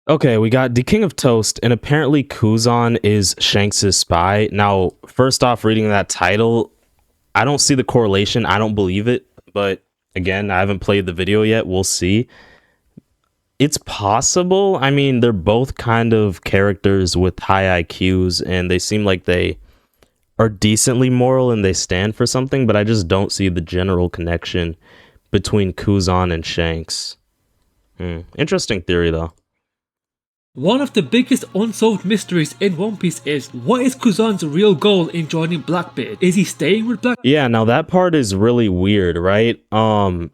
Okay, we got the King of Toast, and apparently Kuzan is Shanks' spy. Now, first off, reading that title, I don't see the correlation. I don't believe it. But again, I haven't played the video yet. We'll see. It's possible. I mean, they're both kind of characters with high IQs, and they seem like they are decently moral and they stand for something, but I just don't see the general connection between Kuzan and Shanks. Interesting theory, though. One of the biggest unsolved mysteries in One Piece is, what is Kuzan's real goal in joining Blackbeard? Is he staying with Blackbeard? Yeah, now that part is really weird, right? I'm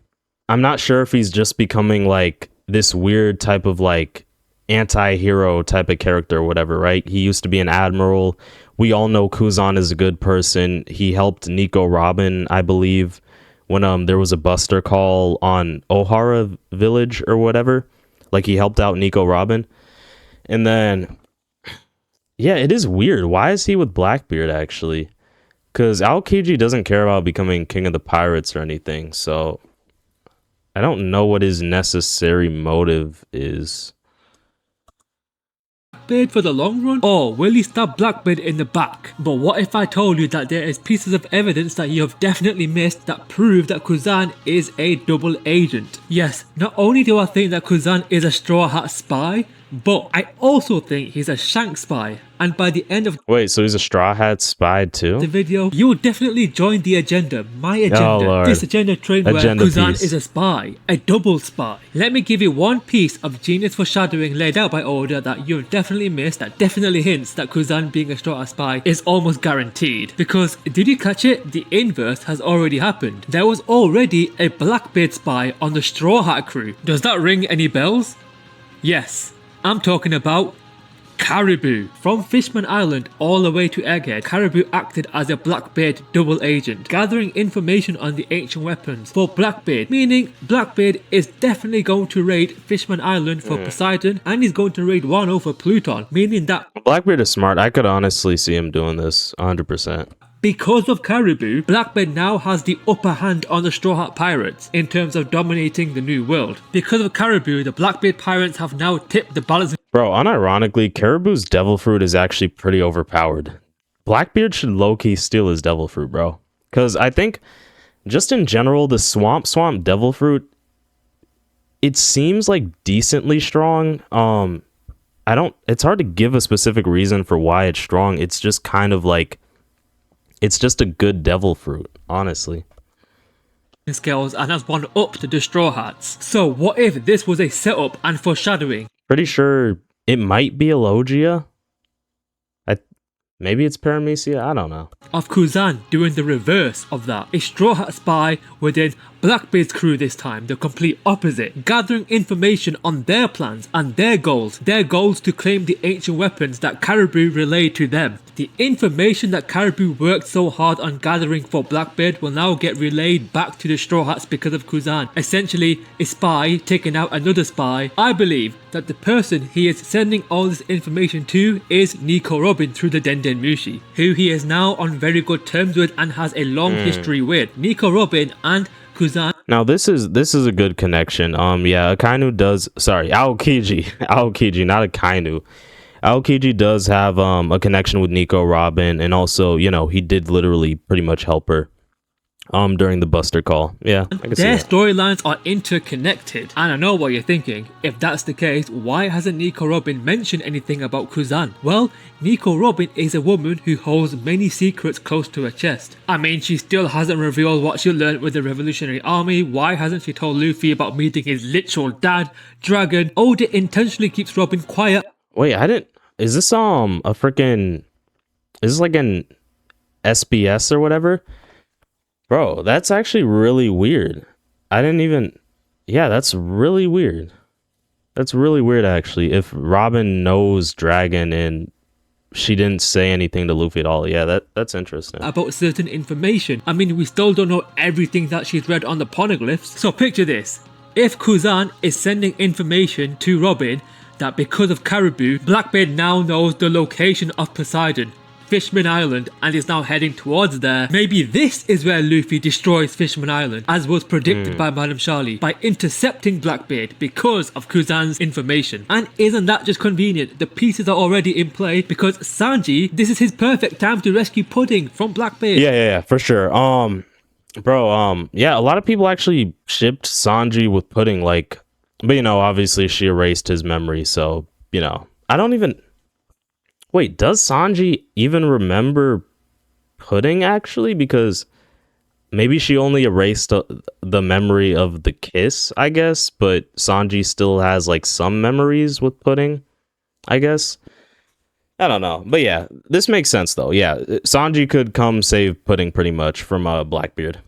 not sure if he's just becoming like this weird type of like anti-hero type of character or whatever, right? He used to be an admiral. We all know Kuzan is a good person. He helped Nico Robin, I believe, when there was a buster call on Ohara village or whatever. Like, he helped out Nico Robin. And then, yeah, it is weird. Why is he with Blackbeard, actually? Because Aokiji doesn't care about becoming king of the pirates or anything, so I don't know what his necessary motive is. Blackbeard for the long run? Or will he stab Blackbeard in the back? But what if I told you that there is pieces of evidence that you have definitely missed that prove that Kuzan is a double agent? Yes, not only do I think that Kuzan is a Straw Hat spy, but I also think he's a Shanks spy, and by the end of Wait, so he's a Straw Hat spy too? the video, you will definitely join the agenda, my agenda, Lord. this agenda train where Agenda Kuzan piece. is a spy, a double spy. Let me give you one piece of genius foreshadowing laid out by Oda that you've definitely missed, that definitely hints that Kuzan being a Straw Hat spy is almost guaranteed. Because, did you catch it? The inverse has already happened. There was already a Blackbeard spy on the Straw Hat crew. Does that ring any bells? Yes. I'm talking about Caribou. From Fishman Island all the way to Egghead, Caribou acted as a Blackbeard double agent, gathering information on the ancient weapons for Blackbeard, meaning Blackbeard is definitely going to raid Fishman Island for Poseidon, and he's going to raid Wano for Pluton, meaning that Blackbeard is smart. I could honestly see him doing this 100%. because of Caribou, Blackbeard now has the upper hand on the Straw Hat Pirates in terms of dominating the new world. Because of Caribou, the Blackbeard Pirates have now tipped the balance. Bro, unironically, Caribou's devil fruit is actually pretty overpowered. Blackbeard should low-key steal his devil fruit, bro. Because I think, just in general, the Swamp devil fruit, it seems like decently strong. It's hard to give a specific reason for why it's strong. It's just kind of like, it's just a good devil fruit, honestly. Skills and has one up to the Straw Hats. So what if this was a setup and foreshadowing? Pretty sure it might be a Logia. Maybe it's Paramecia, I don't know. Of Kuzan doing the reverse of that. A Straw Hat spy within Blackbeard's crew this time, the complete opposite, gathering information on their plans and their goals to claim the ancient weapons that Caribou relayed to them. The information that Caribou worked so hard on gathering for Blackbeard will now get relayed back to the Straw Hats because of Kuzan. Essentially, a spy taking out another spy. I believe that the person he is sending all this information to is Nico Robin through the Denden Mushi, who he is now on very good terms with and has a long history with. Nico Robin and Kuzan. Now this is a good connection. Yeah, Aokiji, not Akainu. Aokiji does have a connection with Nico Robin, and also, you know, he did literally pretty much help her during the Buster call. Yeah, I can see Their that. storylines are interconnected, and I know what you're thinking. If that's the case, why hasn't Nico Robin mentioned anything about Kuzan? Well, Nico Robin is a woman who holds many secrets close to her chest. I mean, she still hasn't revealed what she learned with the Revolutionary Army. Why hasn't she told Luffy about meeting his literal dad, Dragon? Oda intentionally keeps Robin quiet. Wait, is this is this like an SBS or whatever? Bro, that's actually really weird. Yeah, that's really weird. That's really weird, actually. If Robin knows Dragon and she didn't say anything to Luffy at all. Yeah, that's interesting. About certain information. I mean, we still don't know everything that she's read on the poneglyphs. So picture this. If Kuzan is sending information to Robin that because of Caribou, Blackbeard now knows the location of Poseidon. Fishman Island and is now heading towards there. Maybe this is where Luffy destroys Fishman Island, as was predicted by Madame Charlie, by intercepting Blackbeard because of Kuzan's information. And isn't that just convenient? The pieces are already in play because Sanji, this is his perfect time to rescue Pudding from Blackbeard. Yeah, for sure. Bro, yeah, a lot of people actually shipped Sanji with Pudding, like, but obviously she erased his memory, so, I don't even... Wait, does Sanji even remember Pudding, actually? Because maybe she only erased the memory of the kiss, I guess, but Sanji still has, like, some memories with Pudding, I guess. I don't know. But yeah, this makes sense, though. Yeah, Sanji could come save Pudding pretty much from Blackbeard.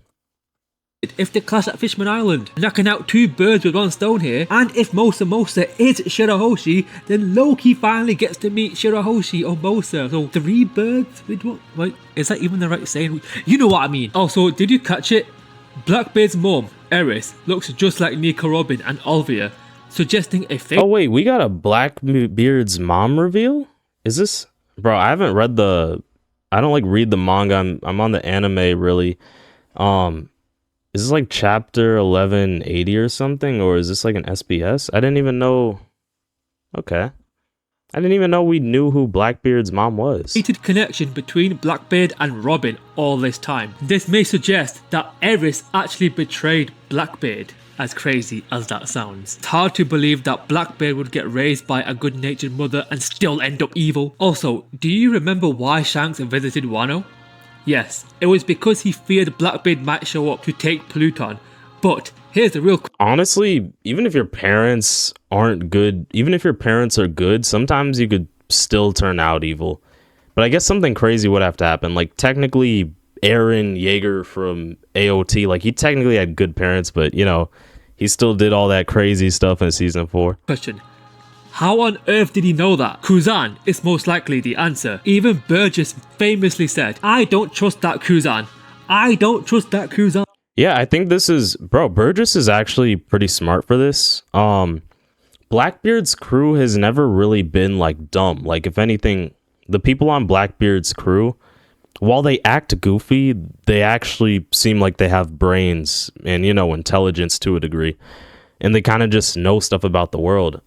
If they clash at Fishman Island, knocking out 2 birds with 1 stone here, and if Mosa is Shirahoshi, then Loki finally gets to meet Shirahoshi or Mosa. So 3 birds with 1. Wait, is that even the right saying? You know what I mean. Also, did you catch it? Blackbeard's mom, Eris, looks just like Nico Robin and Olvia, suggesting a fake. Oh wait, we got a Blackbeard's mom reveal? Is this... Bro, I haven't read the... I don't, like, read the manga. I'm on the anime, really. Is this like chapter 1180 or something? Or is this like an SBS? I didn't even know... Okay. I didn't even know we knew who Blackbeard's mom was. Connection between Blackbeard and Robin all this time. This may suggest that Eris actually betrayed Blackbeard. As crazy as that sounds. It's hard to believe that Blackbeard would get raised by a good-natured mother and still end up evil. Also, do you remember why Shanks visited Wano? Yes, it was because he feared Blackbeard might show up to take Pluton. But here's the real... Honestly, even if your parents aren't good, even if your parents are good, sometimes you could still turn out evil. But I guess something crazy would have to happen. Like, technically, Eren Yeager from AOT, like, he technically had good parents, but, he still did all that crazy stuff in season 4. Question. How on earth did he know that? Kuzan is most likely the answer. Even Burgess famously said, I don't trust that Kuzan. I don't trust that Kuzan. Yeah, I think this is... Bro, Burgess is actually pretty smart for this. Blackbeard's crew has never really been, like, dumb. Like, if anything, the people on Blackbeard's crew, while they act goofy, they actually seem like they have brains and, intelligence to a degree. And they kind of just know stuff about the world.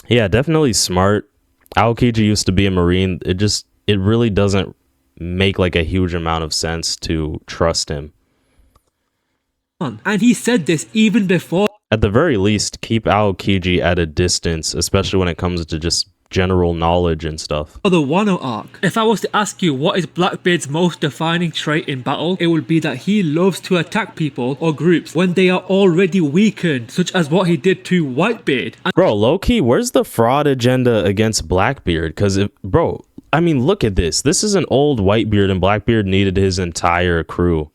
Yeah, definitely smart. Aokiji used to be a Marine. It really doesn't make, like, a huge amount of sense to trust him. And he said this even before... At the very least, keep Aokiji at a distance, especially when it comes to just general knowledge and stuff. For the Wano arc, if I was to ask you what is Blackbeard's most defining trait in battle, it would be that he loves to attack people or groups when they are already weakened, such as what he did to Whitebeard. Bro, low-key, where's the fraud agenda against Blackbeard? Because, bro, I mean, look at this. This is an old Whitebeard, and Blackbeard needed his entire crew.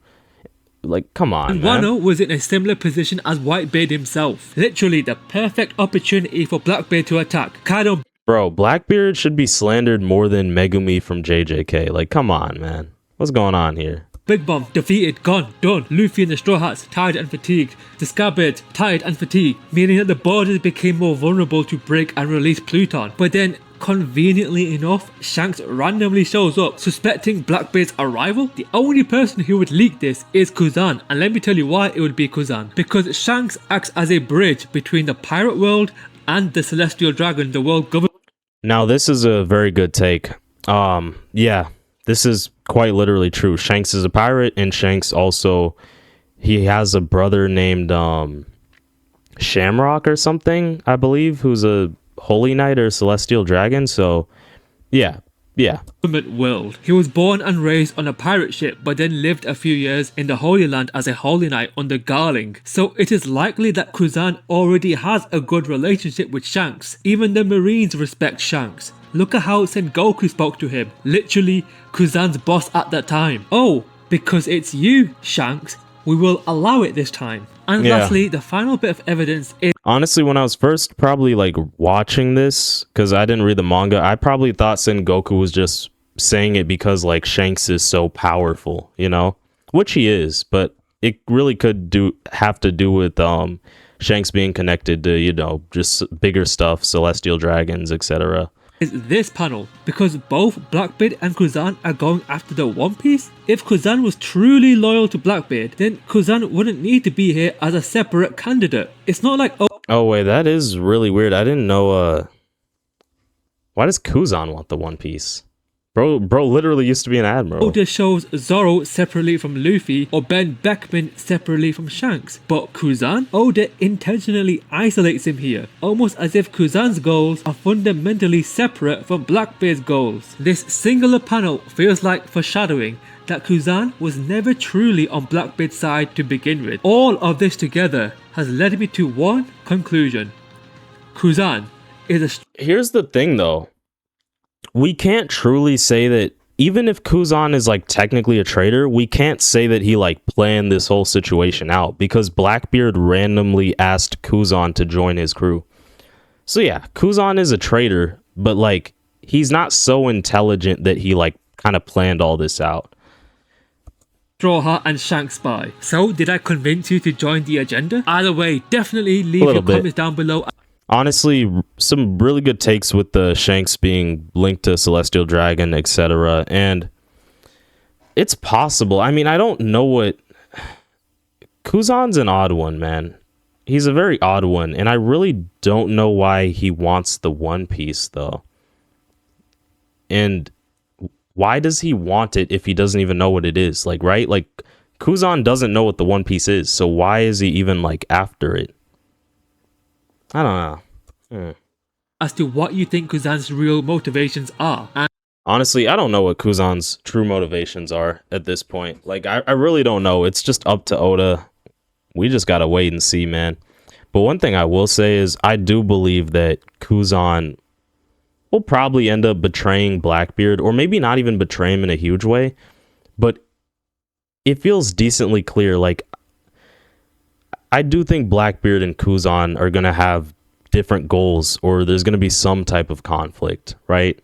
Like, come on, man. Wano was in a similar position as Whitebeard himself. Literally the perfect opportunity for Blackbeard to attack. Kaido... Bro, Blackbeard should be slandered more than Megumi from JJK. Like, come on, man. What's going on here? Big Bomb defeated, gone, done. Luffy and the Straw Hats tired and fatigued. The Scabbards tired and fatigued, meaning that the borders became more vulnerable to break and release Pluton. But then, conveniently enough, Shanks randomly shows up, suspecting Blackbeard's arrival. The only person who would leak this is Kuzan, and let me tell you why it would be Kuzan. Because Shanks acts as a bridge between the pirate world and the Celestial Dragon, the world government. Now, this is a very good take. Yeah, this is quite literally true. Shanks is a pirate, and Shanks also, he has a brother named Shamrock or something, I believe, who's a Holy Knight or Celestial Dragon. So, yeah. World. He was born and raised on a pirate ship, but then lived a few years in the Holy Land as a Holy Knight under Garling. So it is likely that Kuzan already has a good relationship with Shanks. Even the Marines respect Shanks. Look at how Sengoku spoke to him. Literally, Kuzan's boss at that time. Oh, because it's you, Shanks. We will allow it this time. And lastly, the final bit of evidence is... Honestly, when I was first probably like watching this, because I didn't read the manga, I probably thought Sengoku was just saying it because like Shanks is so powerful, which he is, but it really could have to do with Shanks being connected to, just bigger stuff, Celestial Dragons, etc. is this panel, because both Blackbeard and Kuzan are going after the One Piece. If Kuzan was truly loyal to Blackbeard, then Kuzan wouldn't need to be here as a separate candidate. It's not like, Oh wait, that is really weird. I didn't know. Why does Kuzan want the One Piece? Bro literally used to be an admiral. Oda shows Zoro separately from Luffy or Ben Beckman separately from Shanks. But Kuzan? Oda intentionally isolates him here, almost as if Kuzan's goals are fundamentally separate from Blackbeard's goals. This singular panel feels like foreshadowing that Kuzan was never truly on Blackbeard's side to begin with. All of this together has led me to one conclusion. Kuzan is a... Here's the thing though. We can't truly say that, even if Kuzan is like technically a traitor, we can't say that he like planned this whole situation out, because Blackbeard randomly asked Kuzan to join his crew. So yeah, Kuzan is a traitor, but like he's not so intelligent that he like kind of planned all this out. Straw Hat and Shanks spy. So did I convince you to join the agenda? Either way, definitely leave your comments down below. Honestly, some really good takes with the Shanks being linked to Celestial Dragon, etc. And it's possible. I mean, I don't know what... Kuzan's an odd one, man. He's a very odd one. And I really don't know why he wants the One Piece, though. And why does he want it if he doesn't even know what it is? Like, right? Like, Kuzan doesn't know what the One Piece is. So why is he even, like, after it? I don't know. As to what you think Kuzan's real motivations are. And honestly, I don't know what Kuzan's true motivations are at this point. Like, I really don't know. It's just up to Oda. We just gotta wait and see, man. But one thing I will say is I do believe that Kuzan will probably end up betraying Blackbeard, or maybe not even betray him in a huge way. But it feels decently clear, like, I do think Blackbeard and Kuzan are going to have different goals, or there's going to be some type of conflict, right?